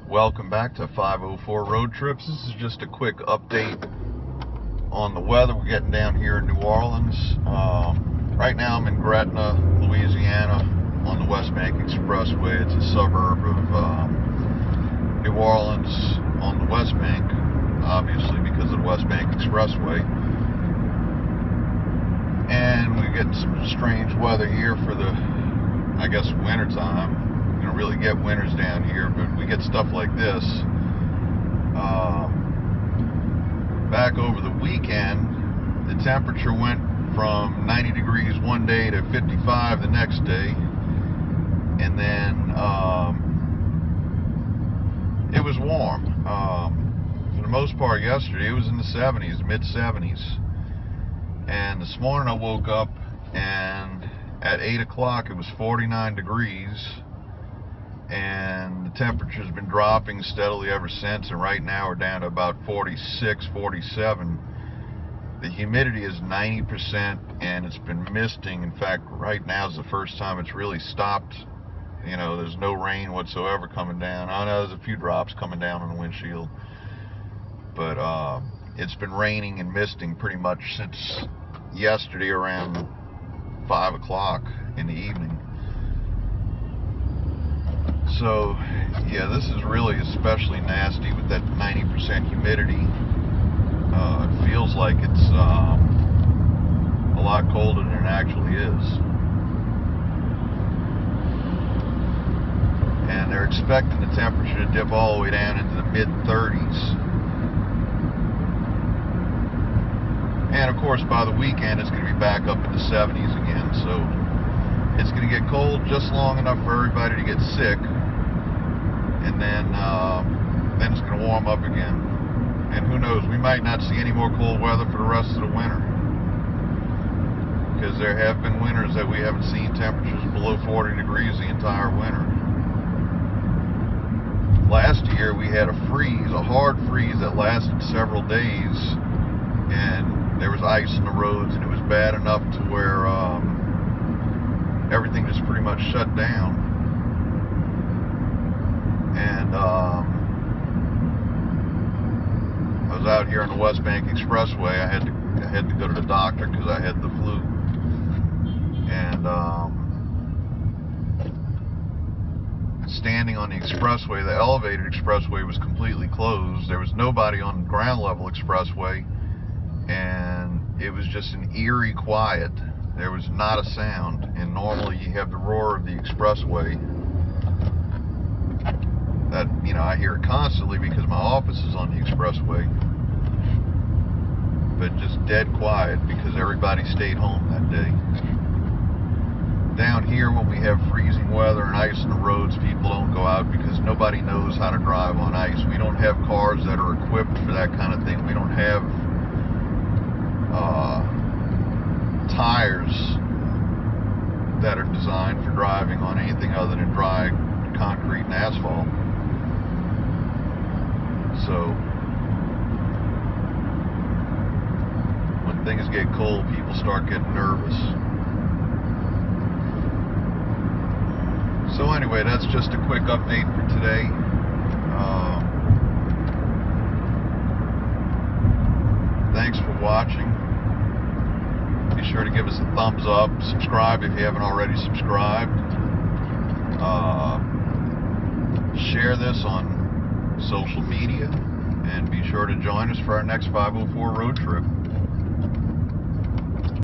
Welcome back to 504 Road Trips. This is just a quick update on the weather we're getting down here in New Orleans. Right now I'm in Gretna, Louisiana on the West Bank Expressway. It's a suburb of New Orleans on the West Bank, obviously because of the West Bank Expressway. And we're getting some strange weather here for the, I guess, winter time. We don't really get winters down here, but we get stuff like this. Back over the weekend, the temperature went from 90 degrees one day to 55 the next day, and then it was warm. For the most part yesterday, it was in the 70s, mid 70s. And this morning I woke up and at 8 o'clock it was 49 degrees. And the temperature's been dropping steadily ever since, and right now we're down to about 46, 47. The humidity is 90% and it's been misting. In fact, right now is the first time it's really stopped. You know, there's no rain whatsoever coming down. I know there's a few drops coming down on the windshield, but it's been raining and misting pretty much since yesterday around 5 o'clock in the evening. So, yeah, this is really especially nasty with that 90% humidity. It feels like it's a lot colder than it actually is. And they're expecting the temperature to dip all the way down into the mid-30s. And, of course, by the weekend, it's going to be back up in the 70s again. So, it's going to get cold just long enough for everybody to get sick, and then it's going to warm up again. And who knows, we might not see any more cold weather for the rest of the winter, because there have been winters that we haven't seen temperatures below 40 degrees the entire winter. Last year we had a freeze, a hard freeze that lasted several days, and there was ice in the roads, and it was bad enough to where everything just pretty much shut down. And I was out here on the West Bank Expressway. I had to go to the doctor because I had the flu. And standing on the expressway, the elevated expressway was completely closed. There was nobody on the ground level expressway, and it was just an eerie quiet. There was not a sound, and normally you have the roar of the expressway that, you know, I hear it constantly because my office is on the expressway, but just dead quiet because everybody stayed home that day. Down here, when we have freezing weather and ice on the roads, people don't go out because nobody knows how to drive on ice. We don't have cars that are equipped for that kind of thing. We don't have tires that are designed for driving on anything other than dry concrete and asphalt. So when things get cold, people start getting nervous. So anyway, that's just a quick update for today. Thanks for watching. Be sure to give us a thumbs up. Subscribe if you haven't already subscribed. Share this on social media, and be sure to join us for our next 504 road trip.